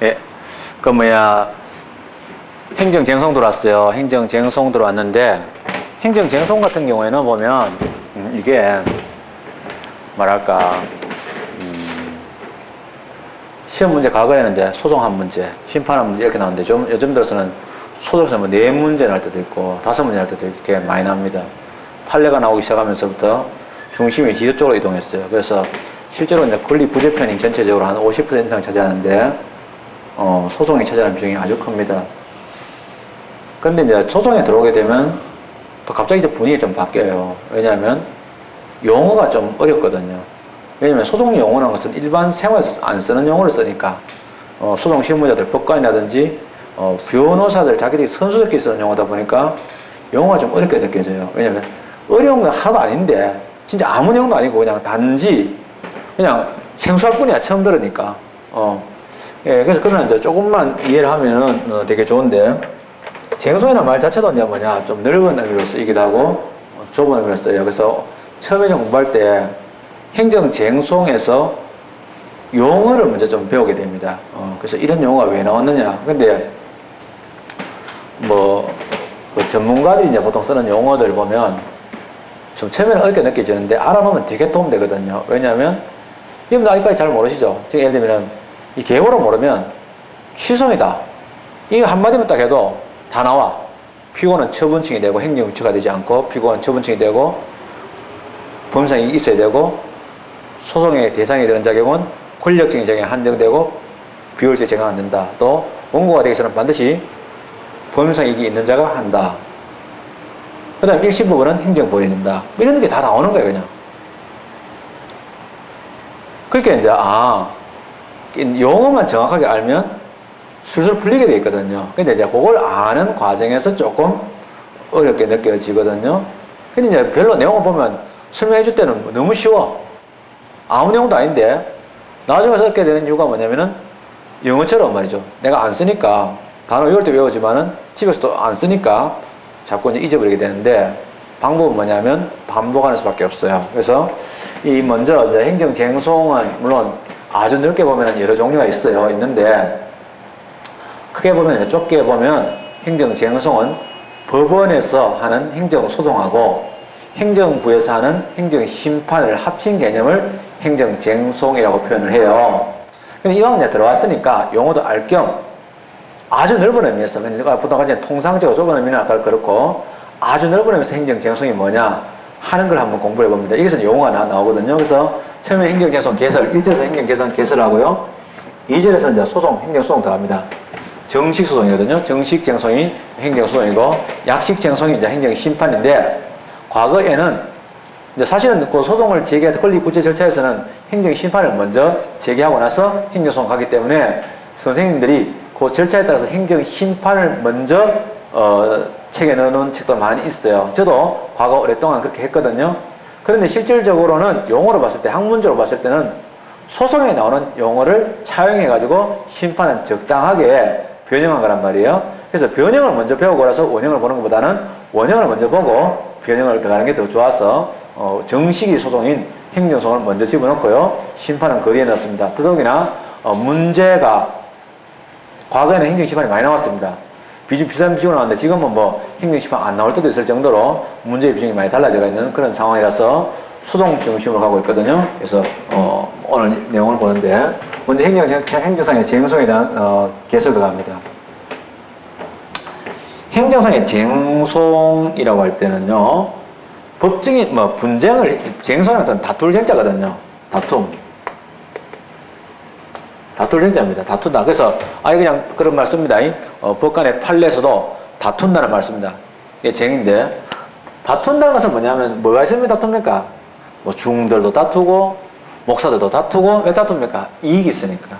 예, 그 뭐야 행정쟁송 들어왔어요. 행정쟁송 들어왔는데 행정쟁송 같은 경우에는 보면 이게 뭐랄까 시험 문제 과거에는 이제 소송한 문제, 심판한 문제 이렇게 나오는데 좀 요즘 들어서는 소송에서 뭐 4문제 날 때도 있고 5문제 날 때도 이렇게 많이 납니다. 판례가 나오기 시작하면서부터 중심이 기도 쪽으로 이동했어요. 그래서 실제로 이제 권리 부재편이 전체적으로 한 50% 이상 차지하는데 소송이 차지하는 비중이 아주 큽니다. 그런데 이제 소송에 들어오게 되면 또 갑자기 이제 분위기가 좀 바뀌어요. 왜냐하면 용어가 좀 어렵거든요. 왜냐면 소송 용어라는 것은 일반 생활에서 안 쓰는 용어를 쓰니까 소송 실무자들, 법관이라든지 변호사들 자기들이 선수들끼리 쓰는 용어다 보니까 용어가 좀 어렵게 느껴져요. 왜냐면 어려운 건 하나도 아닌데 진짜 아무 내용도 아니고 그냥 단지 그냥 생소할 뿐이야. 처음 들으니까. 예, 그래서 그러나 이제 조금만 이해를 하면은 되게 좋은데 쟁송이라는 말 자체도 이제 뭐냐 좀 넓은 의미로 쓰이기도 하고 좁은 의미로 써요. 그래서 처음에 공부할 때 행정쟁송에서 용어를 먼저 좀 배우게 됩니다. 그래서 이런 용어가 왜 나왔느냐. 근데 그 전문가들이 이제 보통 쓰는 용어들 보면 좀 처음에는 어렵게 느껴지는데 알아놓으면 되게 도움되거든요. 왜냐하면 여러분들 아직까지 잘 모르시죠? 지금 예를 들면 이 계보를 모르면 취소이다. 이 한마디만 딱 해도 다 나와. 피고는 처분층이 되고 행정유치가 되지 않고 피고는 처분층이 되고 범상이 있어야 되고 소송의 대상이 되는 자격은 권력적인 자격이 한정되고 비효율적 제공이 안 된다. 또 원고가 되기 전에 반드시 범상이익이 있는 자가 한다. 그 다음 일시부분은 행정벌이 된다. 이런 게 다 나오는 거예요, 그냥. 그러니까 이제 용어만 정확하게 알면 술술 풀리게 돼 있거든요. 근데 이제 그걸 아는 과정에서 조금 어렵게 느껴지거든요. 근데 이제 별로 내용을 보면 설명해 줄 때는 너무 쉬워. 아무 내용도 아닌데 나중에 써게 되는 이유가 뭐냐면은 영어처럼 말이죠. 내가 안 쓰니까 단어 외울 때 외우지만은 집에서도 안 쓰니까 자꾸 이제 잊어버리게 되는데 방법은 뭐냐면 반복하는 수밖에 없어요. 그래서 먼저 이제 행정쟁송은 물론 아주 넓게 보면 여러 종류가 있어요. 있는데 크게 보면 이제 좁게 보면 행정쟁송은 법원에서 하는 행정소송하고 행정부에서 하는 행정심판을 합친 개념을 행정쟁송이라고 표현을 해요. 근데 이왕 이제 들어왔으니까 용어도 알 겸 아주 넓은 의미에서, 그러니까 보통 이제 통상적으로 좁은 의미는 아까 그렇고 아주 넓은 의미에서 행정쟁송이 뭐냐 하는 걸 한번 공부해 봅니다. 여기서 용어가 나오거든요. 그래서 처음에 행정쟁송 개설, 1절에서 행정개선 개설하고요. 2절에서 이제 소송, 행정소송 들어갑니다. 정식소송이거든요. 정식쟁송이 행정소송이고 약식쟁송이 이제 행정심판인데 과거에는 이제 사실은 그 소송을 제기할 권리 구제 절차에서는 행정심판을 먼저 제기하고 나서 행정소송 가기 때문에 선생님들이 그 절차에 따라서 행정심판을 먼저 책에 넣어놓은 책도 많이 있어요. 저도 과거 오랫동안 그렇게 했거든요. 그런데 실질적으로는 용어로 봤을 때, 학문적으로 봤을 때는 소송에 나오는 용어를 차용해가지고 심판은 적당하게 변형한 거란 말이에요. 그래서 변형을 먼저 배우고 나서 원형을 보는 것보다는 원형을 먼저 보고 변형을 들어가는 게 더 좋아서 정식이 소송인 행정소송을 먼저 집어넣고요. 심판은 그 뒤에 넣습니다. 더더욱이나 문제가 과거에는 행정심판이 많이 나왔습니다. 비싼 비중으로 나왔는데 지금은 뭐 행정심판 안 나올 때도 있을 정도로 문제의 비중이 많이 달라져 있는 그런 상황이라서 소송 중심으로 가고 있거든요. 그래서 오늘 내용을 보는데 먼저 행정상의 쟁송에 대한 개설 들어갑니다. 행정상의 쟁송이라고 할 때는요, 법정이 분쟁을 쟁송이라는 것은 다툴 쟁자거든요. 다툴 쟁자입니다. 다툰다. 그래서 그냥 그런 말 씁니다. 법관의 판례에서도 다툰다는 말 씁니다. 이게 쟁인데 다툰다는 것은 뭐냐면 뭐가 있으면 다툽니까? 뭐 중들도 다투고 목사들도 다투고 왜 다툽니까? 이익이 있으니까.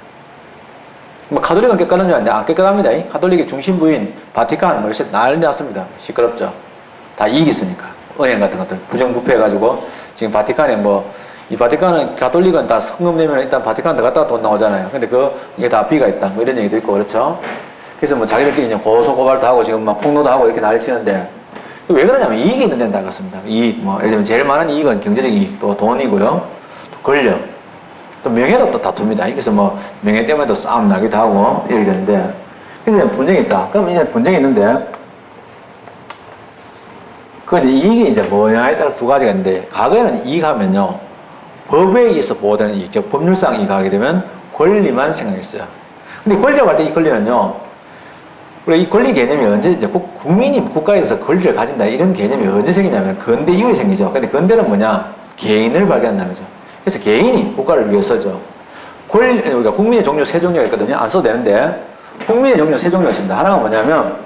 뭐 가톨릭은 깨끗한 줄 아는데 안 깨끗합니다. 가톨릭의 중심부인 바티칸 뭐 요새 난리 났습니다. 시끄럽죠. 다 이익이 있으니까. 은행 같은 것들 부정부패해가지고 지금 바티칸에 이 바티칸은 가톨릭은 다 성금 내면 일단 바티칸 들어갔다가 돈 나오잖아요. 근데 이게 다 비가 있다. 뭐 이런 얘기도 있고 그렇죠. 그래서 뭐 자기들끼리 이제 고소고발도 하고 지금 막 폭로도 하고 이렇게 난리 치는데 왜 그러냐면 이익이 있는 데는 나갔습니다. 이익 예를 들면 제일 많은 이익은 경제적 이익, 또 돈이고요, 또 권력, 또 명예도 또 다툽니다. 그래서 뭐 명예 때문에도 싸움 나기도 하고 이렇게 되는데, 그래서 분쟁이 있다. 그럼 이제 분쟁이 있는데, 그 이제 이익이 이제 뭐냐에 따라서 두 가지가 있는데, 과거에는 이익하면요, 법에 의해서 보호되는 이익, 즉 법률상 이익하게 되면 권리만 생각했어요. 근데 권리라고 할 때 이 권리는요, 우리가 이 권리 개념이 언제 이제 국민이 국가에서 권리를 가진다 이런 개념이 언제 생기냐면 근대 이후에 생기죠. 근데 근대는 뭐냐? 개인을 발견한다는 거죠. 그래서 개인이 국가를 위해서죠. 우리가 국민의 종류 세 종류가 있거든요. 안 써도 되는데 국민의 종류 세 종류가 있습니다. 하나가 뭐냐면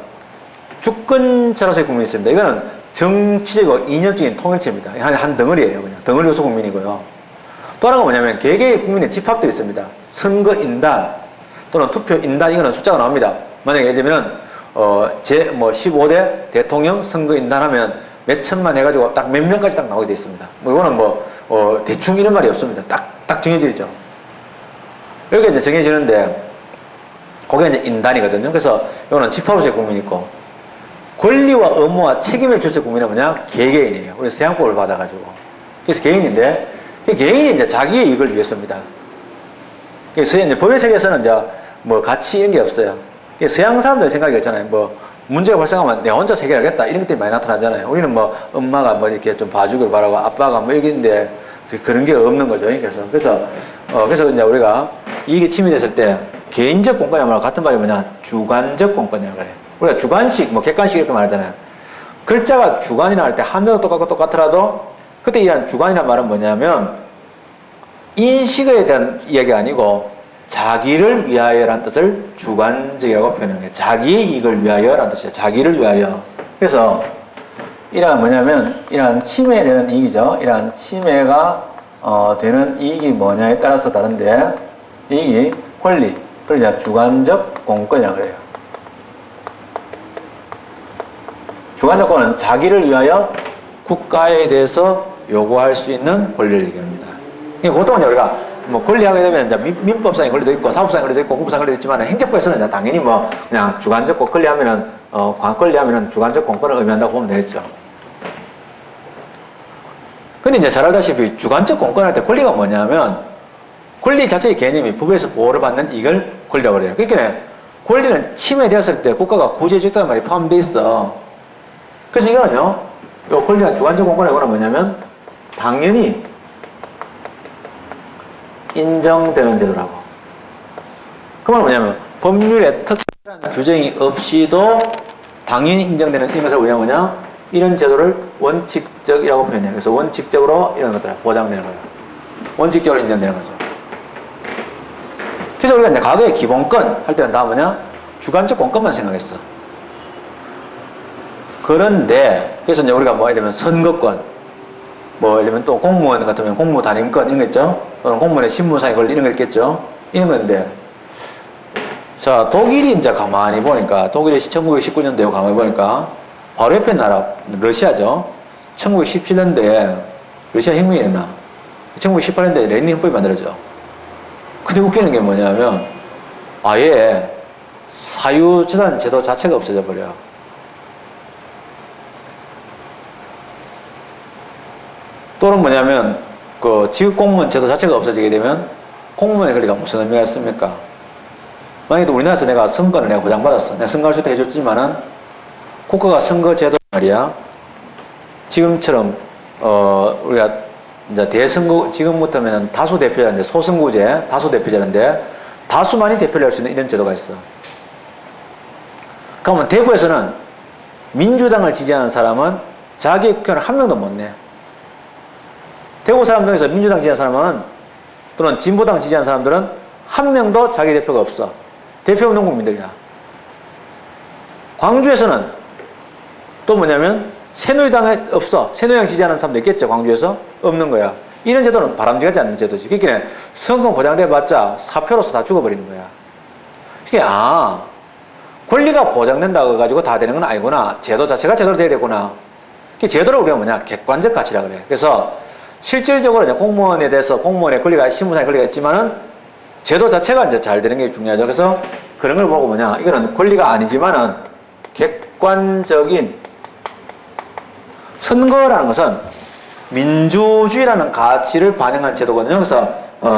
주권자로서의 국민이 있습니다. 이거는 정치적이고 이념적인 통일체입니다. 한 덩어리예요. 그냥 덩어리 요소 국민이고요. 또 하나가 뭐냐면 개개의 국민의 집합도 있습니다. 선거인단 또는 투표인단, 이거는 숫자가 나옵니다. 만약에 예를 들면 15대 대통령 선거인단 하면 몇 천만 해가지고 딱 몇 명까지 딱 나오게 되어 있습니다. 뭐 이거는 대충 이런 말이 없습니다. 딱 정해져 있죠. 여기 이제 정해지는데 그게 이제 인단이거든요. 그래서 이거는 집합으로서의 국민이 있고, 권리와 의무와 책임을 줄수 국민은 뭐냐? 개개인이에요. 우리 세양법을 받아가지고. 그래서 개인인데, 그 개인이 이제 자기의 이익을 위해서입니다. 그래서 이제 법의 세계에서는 이제 뭐 가치 이런 게 없어요. 서양 사람들의 생각이 있잖아요. 뭐 문제가 발생하면 내가 혼자 해결하겠다 이런 것들이 많이 나타나잖아요. 우리는 뭐 엄마가 뭐 이렇게 좀 봐주길 바라고 아빠가 뭐 이런데 그런 게 없는 거죠. 그래서 이제 우리가 이익이 침해됐을 때 개인적 공권이야말로 같은 말이 뭐냐? 주관적 공권이라고 그래요. 우리가 주관식, 뭐 객관식 이렇게 말하잖아요. 글자가 주관이라 할 때 한자도 똑같더라도 그때 이한 주관이란 말은 뭐냐면 인식에 대한 이야기가 아니고 자기를 위하여라는 뜻을 주관적이라고 표현해요. 자기의 이익을 위하여라는 뜻이에요. 자기를 위하여. 그래서 이러한 뭐냐면 이러한 침해되는 이익이죠. 이러한 침해가 되는 이익이 뭐냐에 따라서 다른데, 이익이 권리, 그걸 주관적 공권이라고 그래요. 주관적 권은 자기를 위하여 국가에 대해서 요구할 수 있는 권리를 얘기합니다. 보통은 우리가 뭐 권리하게 되면 이제 민법상의 권리도 있고 사법상의 권리도 있고 공법상의 권리도 있지만 행정법에서는 당연히 뭐 그냥 주관적 권리하면은 권리하면은 주관적 공권을 의미한다고 보면 되겠죠. 근데 이제 잘 알다시피 주관적 공권할 때 권리가 뭐냐면 권리 자체의 개념이 법에서 보호를 받는 이걸 권리라고 그래요. 그러니까 권리는 침해되었을 때 국가가 구제해줬다는 말이 포함되어 있어. 그래서 이거는요, 이 권리와 주관적 공권의 이거는 뭐냐면 당연히 인정되는 제도라고. 그 말은 뭐냐면 법률에 특별한 규정이 없이도 당연히 인정되는 이것을 우리가 뭐냐? 이런 제도를 원칙적이라고 표현해요. 그래서 원칙적으로 이런 것들 보장되는 거예요. 원칙적으로 인정되는 거죠. 그래서 우리가 이제 과거에 기본권 할 때는 다 뭐냐? 주관적 공권만 생각했어. 그런데 그래서 이제 우리가 뭐 예를 들면 선거권, 뭐 예를 들면 또 공무원 같으면 공무 단임권 이런 거 있죠? 또는 공무원의 신분상의 권리 이런 거 있겠죠? 이런 건데, 자, 독일이 이제 가만히 보니까, 독일이 1919년도에 가만히 보니까 바로 옆에 나라 러시아죠. 1917년도에 러시아 혁명이 일어나. 1918년도에 레닌 헌법이 만들어져. 근데 웃기는 게 뭐냐면 아예 사유재산 제도 자체가 없어져 버려. 또는 뭐냐면 그 지역 공무원 제도 자체가 없어지게 되면 공무원의 권리가 무슨 의미가 있습니까? 만약에 우리나라에서 내가 선거를 내가 보장받았어. 내가 선거할 수도 해줬지만은 국가가 선거 제도 말이야. 지금처럼 우리가 이제 대선거 지금부터면 다수 대표자인데 소선거제 다수 대표자인데 다수만이 대표를 할 수 있는 이런 제도가 있어. 그러면 대구에서는 민주당을 지지하는 사람은 자기 국회의원 한 명도 못 내. 대구 사람 중에서 민주당 지지하는 사람은 또는 진보당 지지하는 사람들은 한 명도 자기 대표가 없어. 대표 없는 국민들이야. 광주에서는 또 뭐냐면 새누리당에 없어. 새누리당 지지하는 사람도 있겠죠. 광주에서 없는 거야. 이런 제도는 바람직하지 않는 제도지. 그러니까 선거 보장돼봤자 사표로서 다 죽어버리는 거야. 그러니까 권리가 보장된다고 해가지고 다 되는 건 아니구나. 제도 자체가 제대로 돼야 되구나. 제도를 우리가 뭐냐 객관적 가치라 그래. 그래서 실질적으로 이제 공무원에 대해서 공무원의 권리가 신분상의 권리가 있지만은 제도 자체가 이제 잘 되는 게 중요하죠. 그래서 그런 걸 보고 뭐냐 이거는 권리가 아니지만은 객관적인 선거라는 것은 민주주의라는 가치를 반영한 제도거든요. 그래서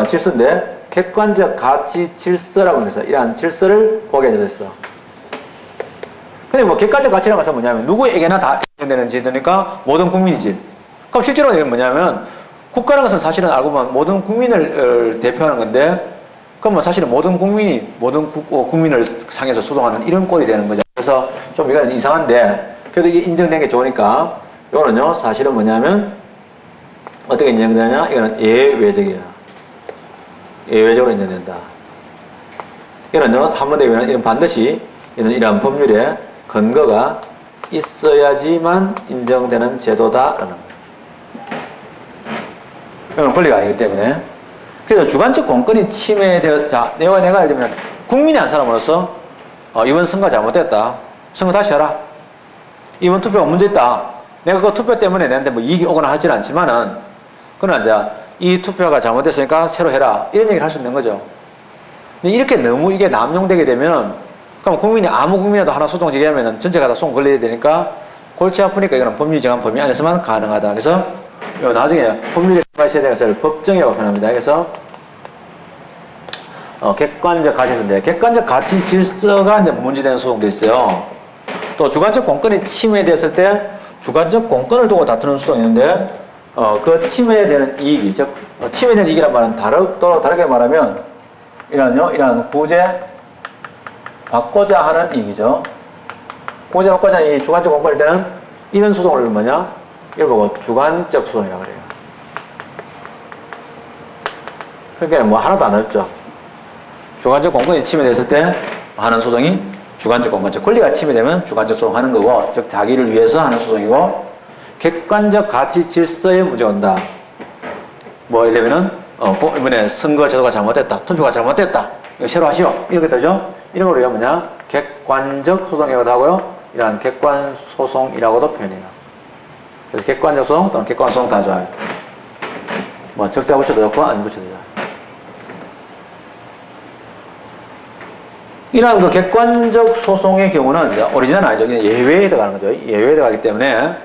질서인데 객관적 가치 질서라고 해서 이러한 질서를 보게 되었어. 근데 뭐 객관적 가치라는 것은 뭐냐면 누구에게나 다 인정되는 제도니까 모든 국민이지. 그럼 실제로 이게 뭐냐면 국가라는 것은 사실은 알고 보면 모든 국민을 대표하는 건데 그럼 뭐 사실은 모든 국민이 모든 국민을 상해서 소송하는 이런 꼴이 되는 거죠. 그래서 좀 이거는 이상한데 그래도 이게 인정된 게 좋으니까 이거는요 사실은 뭐냐면 어떻게 인정되느냐 이거는 예외적이야. 예외적으로 인정된다. 이거는요 한 번 더 이거는 이런 반드시 이런 법률에 근거가 있어야지만 인정되는 제도다라는 거예요. 이건 권리가 아니기 때문에. 그래서 주관적 공권이 침해되어, 자, 내가 예를 들면, 국민이 한 사람으로서, 이번 선거 잘못됐다. 선거 다시 하라. 이번 투표가 문제있다. 내가 그 투표 때문에 내한테 뭐 이익이 오거나 하지는 않지만은, 그러나 이제 이 투표가 잘못됐으니까 새로 해라. 이런 얘기를 할 수 있는 거죠. 근데 이렇게 너무 이게 남용되게 되면, 그럼 국민이 아무 국민이라도 하나 소송 제기하면은 전체가 다 소송 걸려야 되니까, 골치 아프니까 이거는 법률 정한 범위 안에서만 가능하다. 그래서, 나중에 법률에 가셔야 되는 것을 법정이라고 표현합니다. 그래서 객관적 가치인데 객관적 가치 질서가 이제 문제되는 소송도 있어요. 또 주관적 공권이 침해됐을 때 주관적 공권을 두고 다투는 소송이 있는데 그 침해되는 이익이 즉 침해되는 이익이란 말은 다르게 말하면 이런 구제 받고자 하는 이익이죠. 구제 받고자 하는 이 주관적 공권일 때는 이런 소송을 뭐냐? 이걸 보고 주관적 소송이라고 그래요. 그러니까 뭐 하나도 안 어렵죠. 주관적 공권이 침해됐을 때 하는 소송이 주관적 공권, 즉 권리가 침해되면 주관적 소송하는 거고, 즉 자기를 위해서 하는 소송이고, 객관적 가치 질서에 문제가 온다. 뭐 예를 들면은 이번에 선거 제도가 잘못됐다, 투표가 잘못됐다, 이거 새로 하시오, 이렇게 되죠. 이런 거로 뭐냐? 객관적 소송이라고도 하고요, 이러한 객관 소송이라고도 표현해요. 그래서 객관적 소송 또는 객관 소송 다 좋아요. 뭐 적자 붙여도 좋고 안 붙여도 좋아요. 이러한 그 객관적 소송의 경우는 이제 오리지널 아니죠. 예외에 들어가는 거죠. 예외에 들어가기 때문에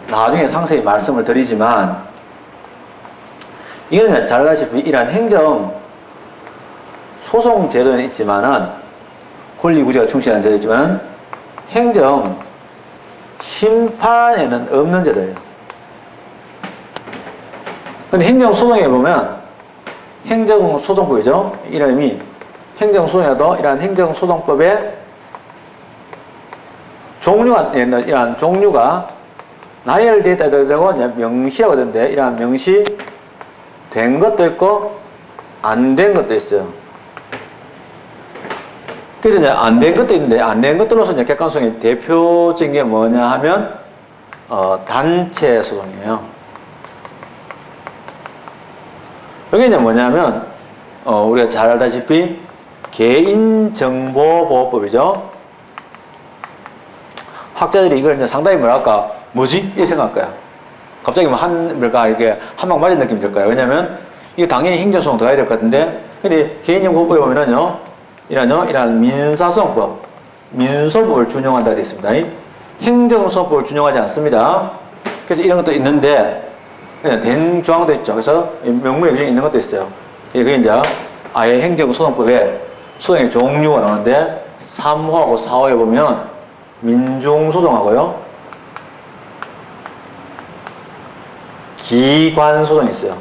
나중에 상세히 말씀을 드리지만 이거는 잘 알다시피 이러한 행정 소송 제도는 있지만은 권리 구제가 충실한 제도 있지만은 행정 심판에는 없는 제도예요. 근데 행정소송에 보면 행정소송법이죠. 이름이 행정소송에도 이러한 행정소송법에 이러한 종류가 나열되어 있다고 되고 명시라고 하던데 이러한 명시된 것도 있고 안 된 것도 있어요. 그래서 이제 안 된 것도 있는데 안 된 것들로서 이제 객관성의 대표적인 게 뭐냐 하면 단체 소송이에요. 여기 이제 뭐냐면 우리가 잘 알다시피 개인정보보호법이죠. 학자들이 이걸 이제 상당히 뭐랄까 뭐지? 이 생각할 거야. 갑자기 뭐 이렇게 한 방 맞은 느낌이 들 거야. 왜냐면 이게 당연히 행정소송 들어가야 될 것 같은데 근데 개인정보법에 보면은요 이러한 민사소송법, 민소법을 준용한다고 되어 있습니다. 행정소송법을 준용하지 않습니다. 그래서 이런 것도 있는데, 그냥 된 조항도 있죠. 그래서 명무에 규정이 있는 것도 있어요. 그게 이제 아예 행정소송법에 소송의 종류가 나오는데, 3호하고 4호에 보면 민중소송하고요, 기관소송이 있어요.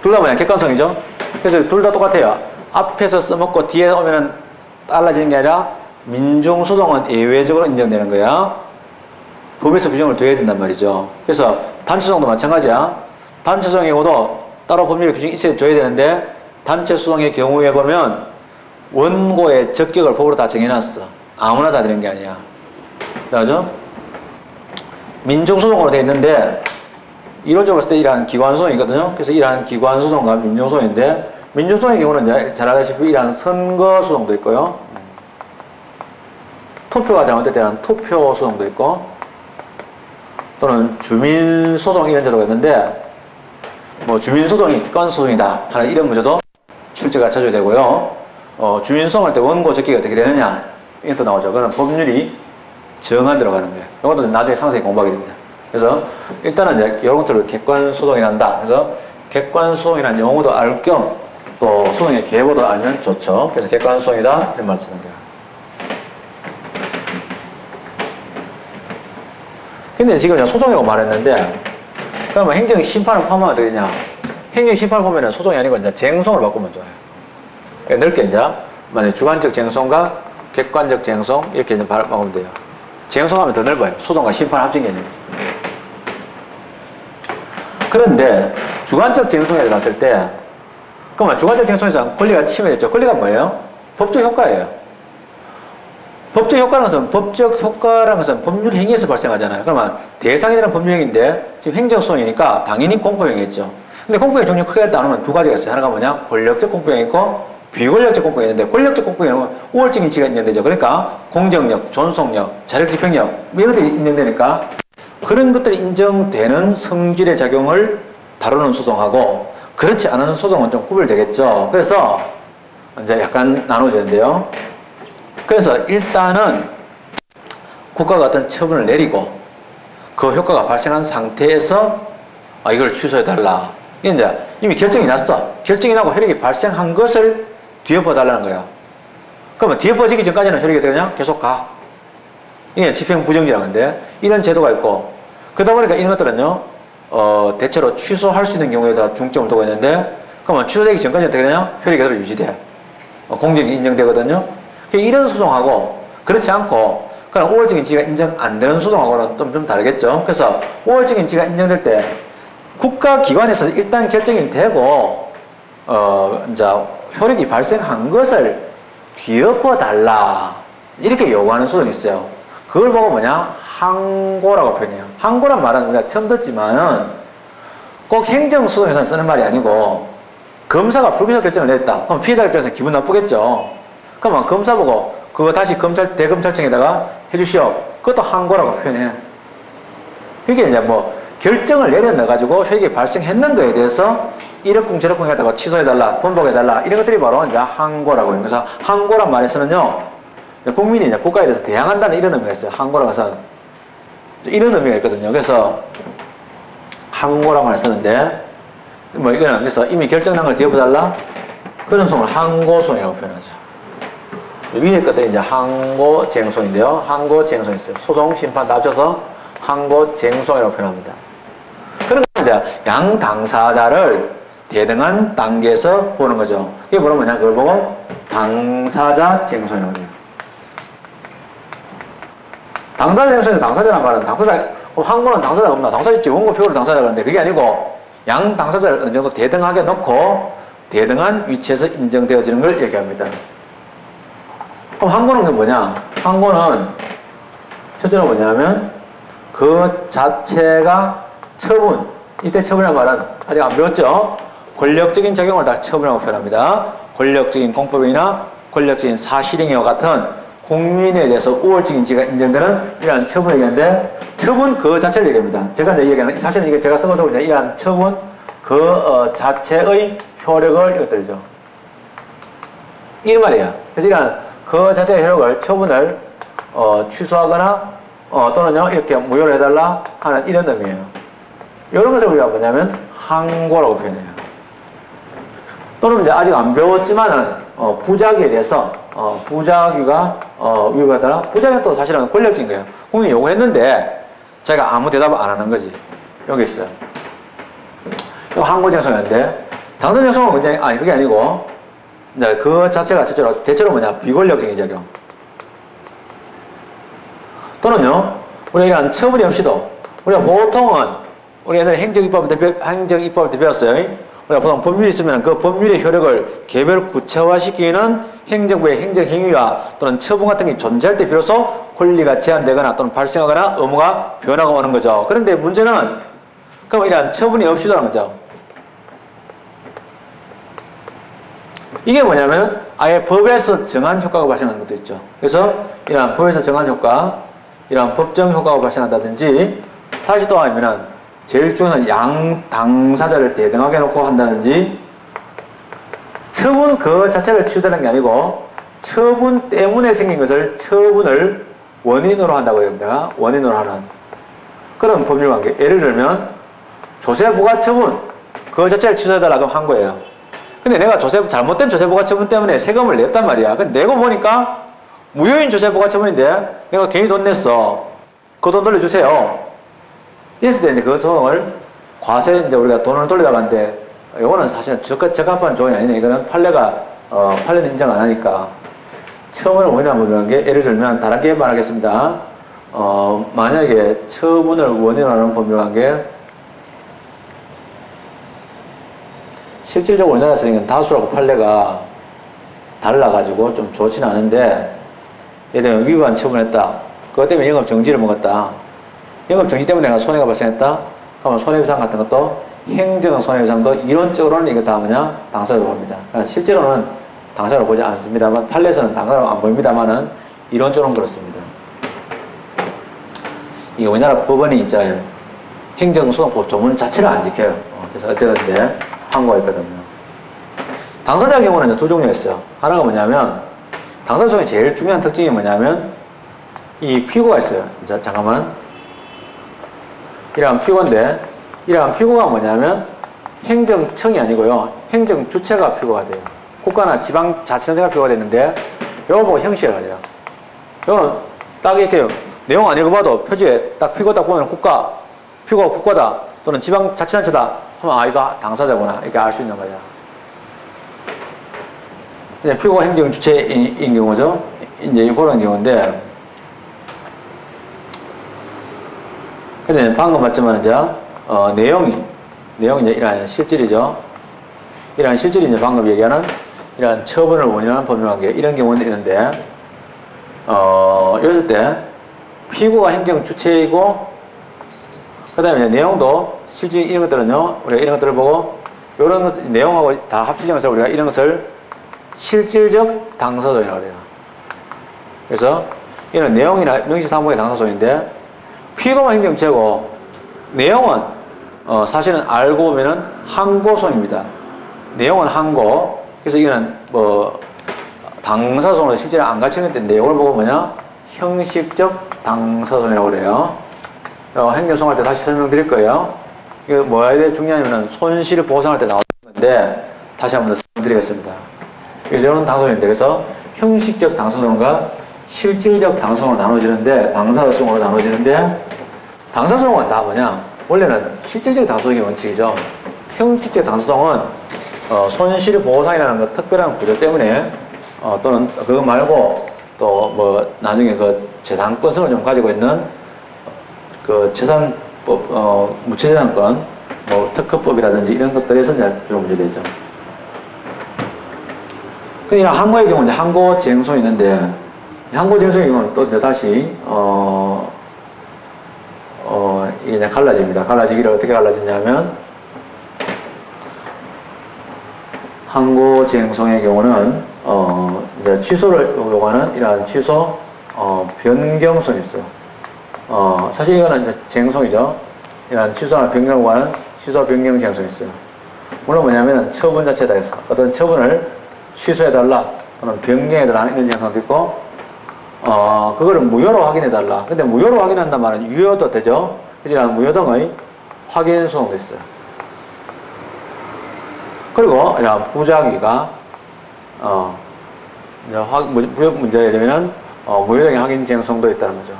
둘 다 뭐냐? 객관성이죠? 그래서 둘 다 똑같아요. 앞에서 써먹고 뒤에 오면은 달라지는 게 아니라 민중소송은 예외적으로 인정되는 거야. 법에서 규정을 둬야 된단 말이죠. 그래서 단체소송도 마찬가지야. 단체소송의 경우도 따로 법률에 규정이 있어야 줘야 되는데 단체소송의 경우에 보면 원고의 적격을 법으로 다 정해놨어. 아무나 다 되는 게 아니야. 그죠? 민중소송으로 되어 있는데 이론적으로 봤을 때 이러한 기관소송이거든요. 그래서 이러한 기관소송과 민중소송인데 민중소송의 경우는 이제 잘 알다시피 이러한 선거소송도 있고요. 투표가 잘못될 때는 투표소송도 있고 또는 주민소송 이런 제도가 있는데 뭐 주민소송이 기관소송이다 하는 이런 문제도 출제가 자주 되고요. 주민소송할 때 원고 적격이 어떻게 되느냐 이것도 나오죠. 그건 법률이 정한 대로 가는 거예요. 이것도 나중에 상세히 공부하게 됩니다. 그래서 일단은 이제 이런 것들을 객관소송이란다. 그래서 객관소송이라는 용어도 알 겸 또 소송의 계보도 알면 좋죠. 그래서 객관소송이다 이런 말 쓰는 거야. 근데 지금 소송이라고 말했는데 그러면 행정 심판을 포함하면 되겠냐? 행정 심판을 보면은 소송이 아니고 이제 쟁송을 바꾸면 좋아요. 그러니까 넓게 이제 만약 주관적 쟁송과 객관적 쟁송 이렇게 이제 바꾸면 돼요. 쟁송하면 더 넓어요. 소송과 심판 합친 개념이죠. 그런데 주관적 쟁송에 갔을 때 그러면 주관적 쟁송에서 권리가 침해됐죠. 권리가 뭐예요? 법적 효과예요. 법적 효과라는 것은 법적 효과라는 것은 법률 행위에서 발생하잖아요. 그러면 대상이 되는 법률 행위인데 지금 행정소송이니까 당연히 공포행위겠죠. 근데 공포행위 종류 크게 나누면 두 가지가 있어요. 하나가 뭐냐? 권력적 공포행위 있고 비권력적 공포행위 있는데 권력적 공포행위는 우월적 인치가 인정되죠. 그러니까 공정력, 존속력, 자력집행력 이런 것들이 인정되니까 그런 것들이 인정되는 성질의 작용을 다루는 소송하고 그렇지 않은 소송은 좀 구별되겠죠. 그래서 이제 약간 나눠지는데요. 그래서 일단은 국가가 어떤 처분을 내리고 그 효과가 발생한 상태에서 이걸 취소해달라. 이게 이제 이미 결정이 났어. 결정이 나고 효력이 발생한 것을 뒤엎어달라는 거예요. 그러면 뒤엎어지기 전까지는 효력이 되냐? 계속 가. 이게 집행부정지라는 건데 이런 제도가 있고 그러다 보니까 이런 것들은요 대체로 취소할 수 있는 경우에다 중점을 두고 있는데 그러면 취소되기 전까지 어떻게 되냐? 효력이 그대로 유지돼. 공정이 인정되거든요. 이런 소송하고 그렇지 않고 그냥 우월적인 지위가 인정 안 되는 소송하고는 좀 다르겠죠. 그래서 우월적인 지위가 인정될 때 국가기관에서 일단 결정이 되고 이제 효력이 발생한 것을 뒤엎어 달라 이렇게 요구하는 소송이 있어요. 그걸 보고 뭐냐? 항고라고 표현해요. 항고란 말은 우리가 처음 듣지만은 꼭 행정소송에서 쓰는 말이 아니고 검사가 불구속 결정을 냈다. 그럼 피해자 입장에서 기분 나쁘겠죠. 그러면 검사 보고 그거 다시 대검찰청에다가 해주시오. 그것도 항고라고 표현해. 이게 이제 뭐 결정을 내려놔가지고 효력이 발생했는 거에 대해서 이력공 저력공 해다가 취소해달라, 번복해달라 이런 것들이 바로 이제 항고라고 해요. 그래서 항고란 말에서는요. 국민이 이제 국가에 대해서 대항한다는 이런 의미가 있어요. 항고라고 해서 이런 의미가 있거든요. 그래서 항고라고 말 쓰는데 뭐 이거는 그래서 이미 결정난 걸 뒤엎어달라 그런 소송을 항고소송이라고 표현하죠. 위에 것들이 이제 항고쟁송인데요. 항고쟁송이 있어요. 소송, 심판 다 합쳐서 항고쟁송이라고 표현합니다. 그러면 이제 양 당사자를 대등한 단계에서 보는 거죠. 그게 뭐냐? 그걸 보고 당사자 쟁송이라고 해요. 당사자 쟁송에서 당사자란 말은 항고는 당사자가 없나? 당사자 있지. 원고 표로 당사자가 있는데 그게 아니고 양 당사자를 어느 정도 대등하게 놓고 대등한 위치에서 인정되어지는 걸 얘기합니다. 그럼 항고는 그게 뭐냐? 항고는 첫째로 뭐냐면 그 자체가 처분, 이때 처분이라는 말은 아직 안 배웠죠? 권력적인 작용을 다 처분이라고 표현합니다. 권력적인 공법이나 권력적인 사실행위와 같은 국민에 대해서 우월적인 지위가 인정되는 이러한 처분을 얘기하는데 처분 그 자체를 얘기합니다. 제가 이제 얘기하는 사실은 이게 제가 쓴 것도 이러한 처분 그 자체의 효력을 이것들이죠. 이 말이에요. 그래서 이러한 그 자체의 효력을 처분을 취소하거나 또는요 이렇게 무효로 해달라 하는 이런 의미예요. 이런 것을 우리가 뭐냐면 항고라고 표현해요. 또는 이제 아직 안 배웠지만은 부작위에 대해서 부작위가 위반하다. 부작위는 또 사실은 권력적인 거예요. 국민이 요구했는데 자기가 아무 대답을 안 하는 거지. 여기 있어요. 이거 항고쟁송인데 당사쟁송은 굉장히 그게 아니고 이제 그 자체가 대체로 뭐냐? 비권력적인 작용. 또는요, 우리가 이런 처분이 없이도, 우리가 보통은, 우리 옛날에 행정입법을 때 배웠어요. 우리가 보통 법률이 있으면 그 법률의 효력을 개별 구체화시키는 행정부의 행정행위와 또는 처분 같은 게 존재할 때 비로소 권리가 제한되거나 또는 발생하거나 의무가 변화가 오는 거죠. 그런데 문제는, 그럼 이런 처분이 없이도라는 거죠. 이게 뭐냐면 아예 법에서 정한 효과가 발생하는 것도 있죠. 그래서 이러한 법에서 정한 효과, 이러한 법정 효과가 발생한다든지 다시 또 하면은 제일 중요한 양 당사자를 대등하게 놓고 한다든지 처분 그 자체를 취소되는 게 아니고 처분 때문에 생긴 것을 처분을 원인으로 한다고 합니다. 원인으로 하는. 그런 법률관계. 예를 들면 조세부가처분 그거 자체를 취소해달라고 한 거예요. 근데 내가 잘못된 조세부가처분 때문에 세금을 냈단 말이야. 근데 내고 보니까 무효인 조세부가처분인데 내가 괜히 돈 냈어. 그 돈 돌려주세요. 이랬을 때 이제 그 소송을 과세 이제 우리가 돈을 돌려다가는데 이거는 사실 적합한 조항이 아니네. 이거는 판례는 인정 안 하니까. 처분을 원인한 법률관계. 예를 들면 다르게 말하겠습니다. 만약에 처분을 원인하는 법률관계 실질적으로 우리나라에서 생긴 다수라고 판례가 달라가지고 좀 좋지는 않은데 예를 들면 위반 처분했다. 그것 때문에 영업 정지를 먹었다. 영업 정지 때문에 내가 손해가 발생했다. 그러면 손해배상 같은 것도 행정 손해배상도 이론적으로는 이거 다 뭐냐? 당사자로 봅니다. 실제로는 당사자로 보지 않습니다만 판례에서는 당사자로 안 보입니다만은 이론적으로는 그렇습니다. 이게 우리나라 법원이 진짜 행정소송법 조문 자체를 안 지켜요. 그래서 어쨌든 항고가 있거든요. 당사자 경우는 두 종류가 있어요. 하나가 뭐냐면 당사자소송의 제일 중요한 특징이 뭐냐면 이 피고가 있어요. 자, 잠깐만. 이러한 피고인데 이러한 피고가 뭐냐면 행정청이 아니고요. 행정주체가 피고가 돼요. 국가나 지방자치단체가 피고가 됐는데 이거 보고 형식을 하래요. 이거는 딱 이렇게 내용 안 읽어봐도 표지에 딱 피고 딱 보면 피고가 국가다 또는 지방자치단체다 하면 아 이거 당사자구나 이렇게 알 수 있는 거야. 이제 피고가 행정주체인 경우죠. 이제 그런 경우인데 근데 방금 봤지만 이제 내용이 이제 이러한 실질이죠. 이러한 실질이 이제 방금 얘기하는 이러한 처분을 원인하는 법률관계 이런 경우는 있는데 이랬을 때 피고가 행정 주체이고 그 다음에 내용도 실질 이런 것들은요 우리가 이런 것들을 보고 이런 것 내용하고 다 합치면서 우리가 이런 것을 실질적 당사자라고 해요. 그래서 이런 내용이나 명시상목의 당사자인데 피고만 행정주체고 내용은 사실은 알고 보면은 항고소입니다. 내용은 항고. 그래서 이거는 당사소송으로 실제로 안 갖추는 건데 내용을 보고 뭐냐? 형식적 당사소송이라고 그래요. 행정소송할 때 다시 설명드릴 거예요. 이거 뭐에 대해 중요하냐면 손실 보상할 때 나오는 건데 다시 한번 더 설명드리겠습니다. 이런 당사소송인데 그래서 형식적 당사소송과 실질적 당사소송으로 나눠지는데 당사소송으로 나눠지는데 당사소송은 다 뭐냐? 원래는 실질적 당사소송의 원칙이죠. 형식적 당사소송은 손실 보상이라는 그 특별한 구조 때문에 또는 그거 말고 또 나중에 그 재산권성을 좀 가지고 있는 그 재산법 무채재산권 특허법이라든지 이런 것들에서 이제 주로 문제되죠. 그러나 항고의 경우 이제 항고쟁송이 있는데 항고쟁송의 경우는 또 다시 이게 이제 갈라집니다. 갈라지기를 어떻게 갈라지냐면 항고쟁송의 경우는 이제 취소를 요구하는 이러한 취소 변경성이 있어요. 사실 이거는 이제 쟁송이죠. 이러한 취소나 변경을 요구하는 취소 변경 쟁송이 있어요. 물론 뭐냐면 처분 자체에 대해서 어떤 처분을 취소해달라 또는 변경해달라 하는 이런 쟁송도 있고 그거를 무효로 확인해달라. 근데 무효로 확인한단 말은 유효도 되죠. 그래서 무효 등의 확인 소송도 있어요. 그리고 이런 부작위가 무효 문제가 되면은 무효 등의 확인 쟁송도 있다는 거죠.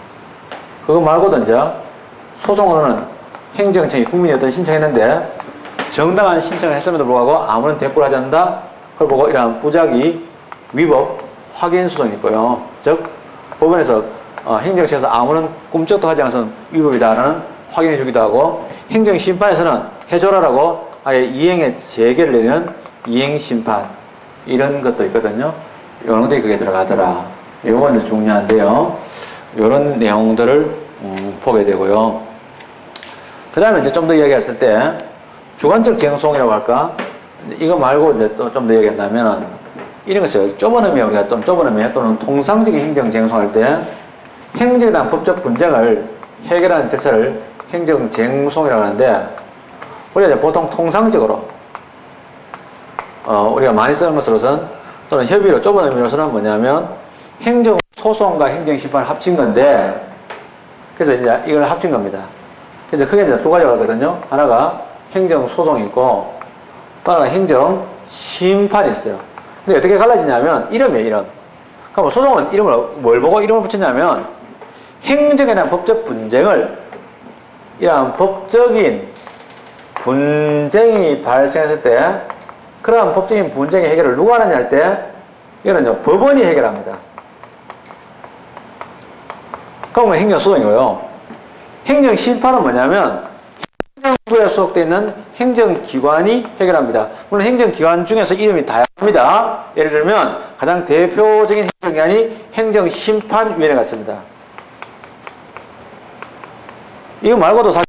그거 말고도 이제 소송으로는 행정청이 국민이 어떤 신청했는데 정당한 신청을 했음에도 불구하고 아무런 대꾸를 하지 않는다. 그걸 보고 이러한 부작위 위법 확인 소송이 있고요. 즉 법원에서 행정처에서 아무런 꿈쩍도 하지 않아서는 위법이다라는 확인해 주기도 하고 행정심판에서는 해줘라라고 아예 이행의 재개를 내리는 이행심판 이런 것도 있거든요. 이런 것들이 그게 들어가더라. 이건 이제 중요한데요. 이런 내용들을 보게 되고요. 그 다음에 이제 좀 더 이야기했을 때 주관적 쟁송이라고 할까? 이거 말고 이제 또 좀 더 얘기한다면은 이런 거 있어요. 좁은 의미 우리가 또 좁은 의미 또는 통상적인 행정 쟁송할 때 행정에 대한 법적 분쟁을 해결하는 절차를 행정 쟁송이라고 하는데 우리가 이제 보통 통상적으로 우리가 많이 쓰는 것으로선 또는 협의로 좁은 의미로서는 뭐냐면 행정 소송과 행정 심판을 합친 건데 그래서 이제 이걸 합친 겁니다. 그래서 크게 이제 두 가지가 있거든요. 하나가 행정소송이 있고, 또 하나가 행정심판이 있어요. 근데 어떻게 갈라지냐면, 이름이에요, 이름. 그러니까 뭐 소송은 이름을, 뭘 보고 이름을 붙였냐면, 행정에 대한 법적 분쟁을, 이러한 법적인 분쟁이 발생했을 때, 그러한 법적인 분쟁의 해결을 누가 하느냐 할 때, 이거는요, 법원이 해결합니다. 그러면 행정소송이고요. 행정심판은 뭐냐면, 행정부에 소속되어 있는 행정기관이 해결합니다. 물론 행정기관 중에서 이름이 다양합니다. 예를 들면, 가장 대표적인 행정기관이 행정심판위원회가 있습니다. 이거 말고도 사실,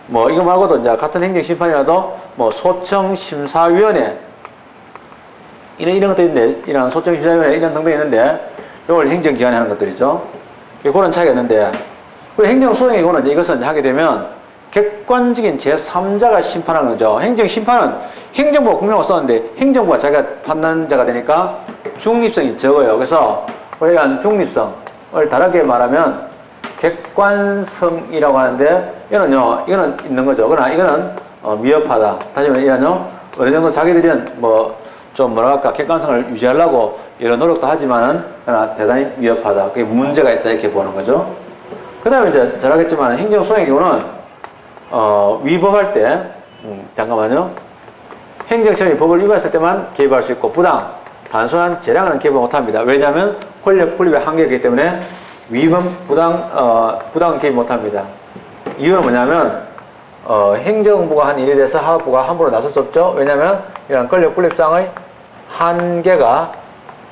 이거 말고도 이제 같은 행정심판이라도, 소청심사위원회, 이런 것도 있는데, 이런 소청심사위원회 이런 등등이 있는데, 이걸 행정기관이 하는 것들이죠. 그런 차이가 있는데, 그리고 행정소송의 경우는 이것은 하게 되면, 객관적인 제3자가 심판하는 거죠. 행정심판은 행정부가 국명을 썼는데, 행정부가 자기가 판단자가 되니까 중립성이 적어요. 그래서, 이런 중립성을 다르게 말하면, 객관성이라고 하는데, 이거는 있는 거죠. 그러나 이거는 미흡하다. 다시 말하면 이거는요, 어느 정도 자기들은 객관성을 유지하려고 이런 노력도 하지만은, 그러나 대단히 미흡하다. 그게 문제가 있다. 이렇게 보는 거죠. 그 다음에 이제 잘 알겠지만, 행정소송의 경우는, 위법할 때, 잠깐만요. 행정처분이 법을 위반했을 때만 개입할 수 있고, 단순한 재량은 개입을 못 합니다. 왜냐하면 권력 분립의 한계가 있기 때문에 부당은 개입 못 합니다. 이유는 뭐냐면, 행정부가 한 일에 대해서 하급부가 함부로 나설 수 없죠. 왜냐하면 이런 권력 분립상의 한계가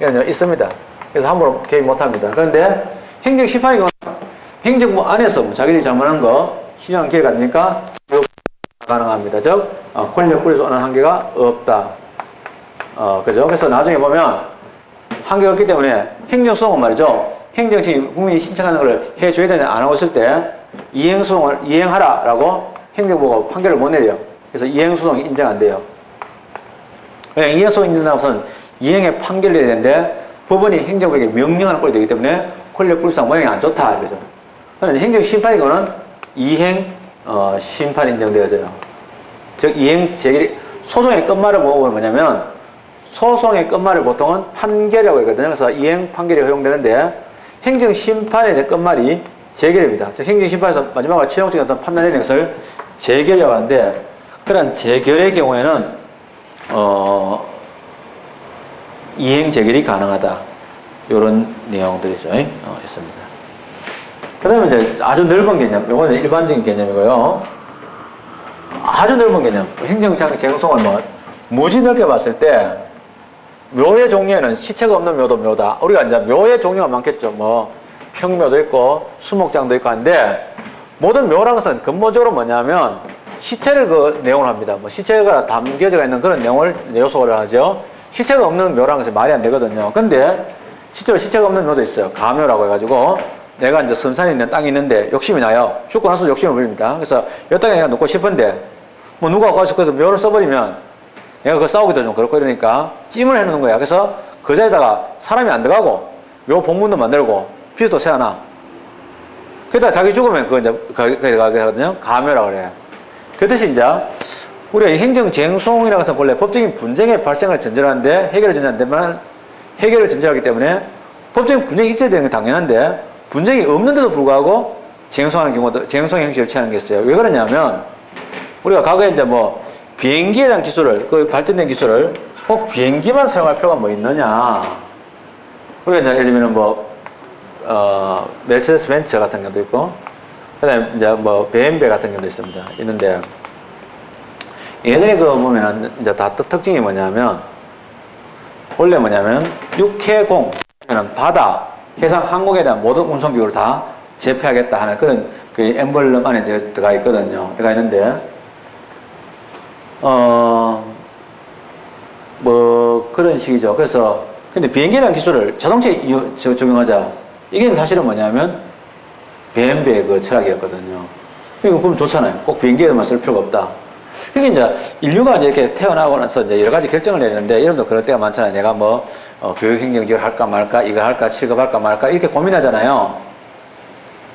있습니다. 그래서 함부로 개입 못 합니다. 그런데 행정심판의 경우는 행정부 안에서 자기들이 잘못한 거 시정 기회가 되니까 가능합니다. 즉, 권력 분립에서 오는 한계가 없다. 그죠? 그래서 나중에 보면 한계가 없기 때문에 행정소송은 말이죠. 행정청이 국민이 신청하는 걸 해줘야 되는데 안 하고 있을 때 이행소송을 이행하라라고 행정부가 판결을 못 내려요. 그래서 이행소송이 인정 안 돼요. 왜냐하면 이행소송이 인정하면 우선 이행의 판결을 내야 되는데 법원이 행정부에게 명령하는 꼴이 되기 때문에 권력 분립상 모양이 안 좋다. 이거죠. 그런데 행정심판의 경우는 이행 심판이 인정되어져요. 즉 이행 제기 소송의 끝말을 보고 뭐냐면 소송의 끝말을 보통은 판결이라고 하거든요. 그래서 이행 판결이 허용되는데 행정심판의 끝말이 재결입니다. 즉 행정심판에서 마지막으로 최종적인 어떤 판단 내리는 것을 재결이라고 하는데 그런 재결의 경우에는 이행 재결이 가능하다. 이런 내용들이죠. 있습니다. 그 다음에 이제 아주 넓은 개념, 이거는 일반적인 개념이고요. 아주 넓은 개념, 행정재송을 무지 넓게 봤을 때, 묘의 종류에는 시체가 없는 묘도 묘다. 우리가 이제 묘의 종류가 많겠죠. 평묘도 있고, 수목장도 있고 한데, 모든 묘라는 것은 근본적으로 뭐냐면, 시체를 내용을 합니다. 시체가 담겨져 있는 그런 내용을 요소를 하죠. 시체가 없는 묘라는 것이 말이 안 되거든요. 근데, 실제로 시체가 없는 묘도 있어요. 가묘라고 해가지고, 내가 이제 선산이 있는 땅이 있는데 욕심이 나요. 죽고 나서 욕심을 부립니다. 그래서 이 땅에 내가 놓고 싶은데 누가 가서 그래서 묘를 써버리면 내가 그거 싸우기도 좀 그렇고 이러니까 찜을 해놓는 거야. 그래서 그 자리에다가 사람이 안 들어가고 묘 봉문도 만들고 피도 세워놔. 그러다가 자기 죽으면 그거 이제 거기 가거든요. 가묘라고 그래요. 그 대신 이제 우리가 행정쟁송이라고 해서 원래 법적인 분쟁의 발생을 전제하는데 해결을 전제하기 때문에 법적인 분쟁이 있어야 되는 게 당연한데 분쟁이 없는데도 불구하고 쟁송하는 경우도 쟁송 형식을 취하는 게 있어요. 왜 그러냐면 우리가 과거에 이제 비행기에 대한 기술을 그 발전된 기술을 꼭 비행기만 사용할 필요가 있느냐? 우리가 이제 예를 들면 메르세데스 벤츠 같은 경우도 있고 그다음에 이제 BMW 같은 경우도 있습니다. 있는데 얘네들이 보면은 이제 다 특징이 뭐냐면 원래 육해공 바다 해상 항공에 대한 모든 운송기구를 다 제패하겠다 하는 그런 그 엠블럼 안에 들어가 있거든요. 들어가 있는데, 그런 식이죠. 그래서, 근데 비행기에 대한 기술을 자동차에 적용하자. 이게 사실은 뭐냐면, BMW의 그 철학이었거든요. 그럼 좋잖아요. 꼭 비행기에만 쓸 필요가 없다. 그게 이제 인류가 이렇게 태어나고 나서 이제 여러 가지 결정을 내리는데, 여러분도 그럴 때가 많잖아요. 내가 교육행정직을 할까 말까, 이거 할까, 취급할까 말까, 이렇게 고민하잖아요.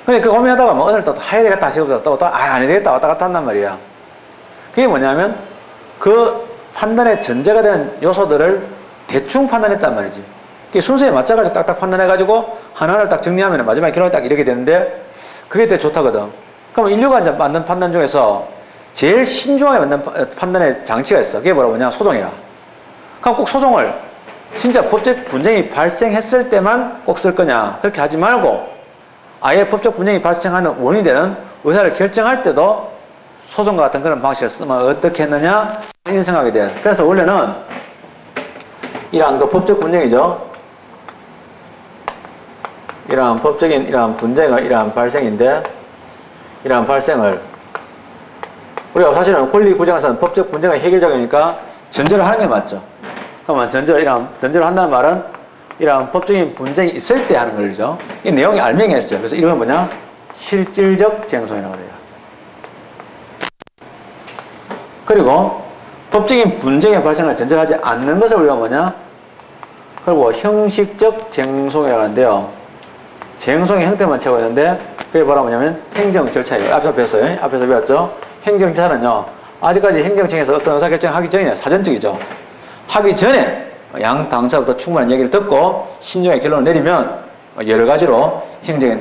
근데 그 고민하다가 뭐 오늘 또 해야 되겠다 싶어서 안 해야 되겠다 왔다 갔다 한단 말이야. 그게 뭐냐면 그 판단의 전제가 된 요소들을 대충 판단했단 말이지. 그게 순서에 맞춰가지고 딱딱 판단해가지고 하나를 딱 정리하면 마지막에 결론이 딱 이렇게 되는데 그게 되게 좋다거든. 그럼 인류가 이제 만든 판단 중에서 제일 신중하게 만든 판단의 장치가 있어. 그게 뭐냐? 소송이라. 그럼 꼭 소송을 진짜 법적 분쟁이 발생했을 때만 꼭 쓸 거냐? 그렇게 하지 말고 아예 법적 분쟁이 발생하는 원인이 되는 의사를 결정할 때도 소송과 같은 그런 방식을 쓰면 어떻게 했느냐? 이런 생각이 돼. 그래서 원래는 이러한 그 법적 분쟁이죠. 이러한 법적인 이러한 분쟁의 이러한 발생인데 이러한 발생을 우리가 사실은 권리 구정에서는 법적 분쟁의 해결적이니까 전제를 하는 게 맞죠. 그러면 전제를 한다는 말은 이러한 법적인 분쟁이 있을 때 하는 거죠. 이 내용이 알맹이했어요. 그래서 이런 건 뭐냐? 실질적 쟁송이라고 그래요. 그리고 법적인 분쟁의 발생을 전제를 하지 않는 것을 우리가 뭐냐? 그리고 형식적 쟁송이라고 하는데요. 쟁송의 형태만 채우고 있는데 그게 뭐냐면 행정 절차예요. 앞에서 배웠어요. 앞에서 배웠죠. 행정 절차는요. 아직까지 행정청에서 어떤 의사결정을 하기 전이냐 사전적이죠. 하기 전에 양 당사부터 충분한 얘기를 듣고 신중하게 결론을 내리면 여러 가지로 행정의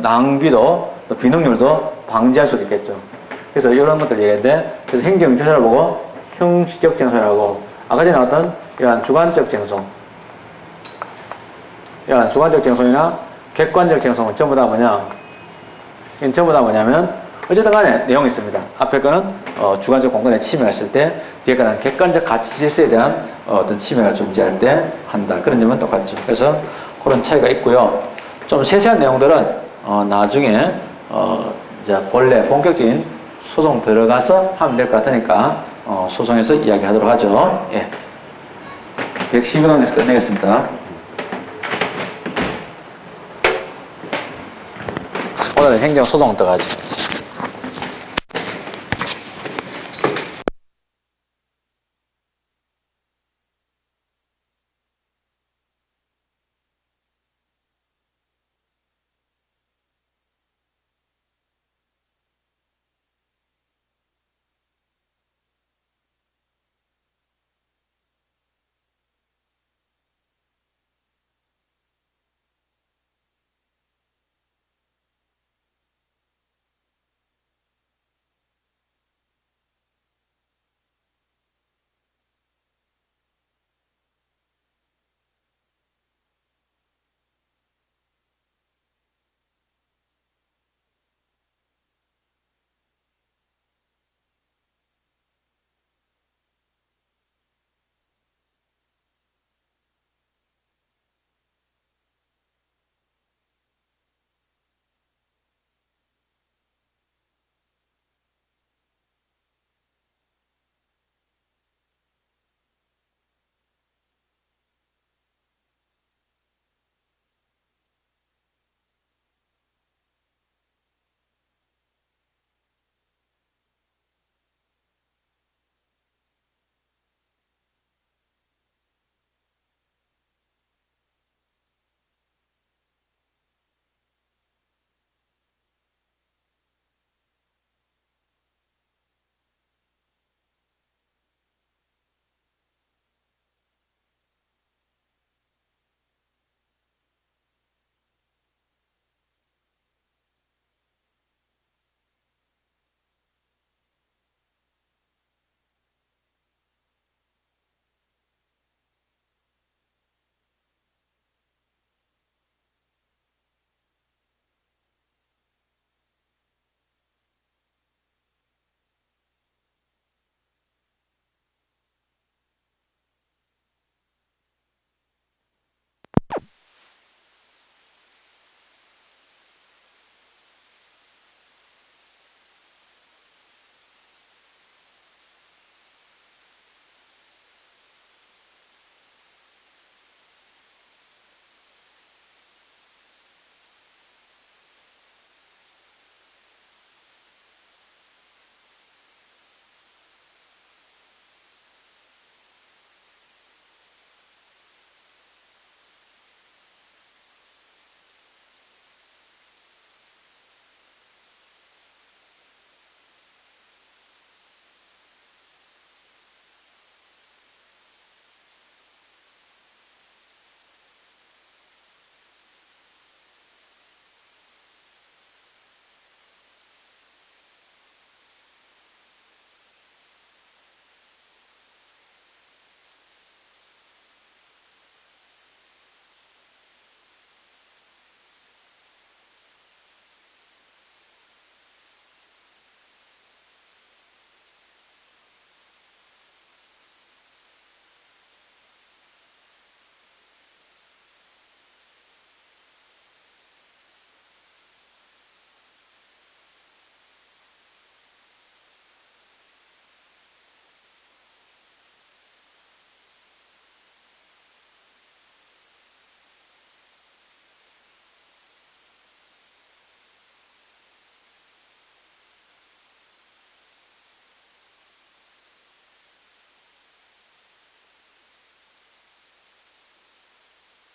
낭비도 또 비능률도 방지할 수 있겠죠. 그래서 이런 것들 얘기했는데 그래서 행정 절차를 보고 형식적 쟁송이라고 아까 전에 나왔던 이러한 주관적 쟁송 이러한 주관적 쟁송이나 객관적 쟁송은 전부 다 뭐냐? 이건 전부 다 뭐냐면 어쨌든 간에 내용이 있습니다. 앞에 거는 주관적 공간에 침해가 있을 때 뒤에 거는 객관적 가치 질서에 대한 어떤 침해가 존재할 때 한다. 그런 점은 똑같죠. 그래서 그런 차이가 있고요. 좀 세세한 내용들은 나중에 이제 본래 본격적인 소송 들어가서 하면 될 것 같으니까 소송에서 이야기하도록 하죠. 예. 112강에서 끝내겠습니다. 오늘은 행정소송 들어가죠.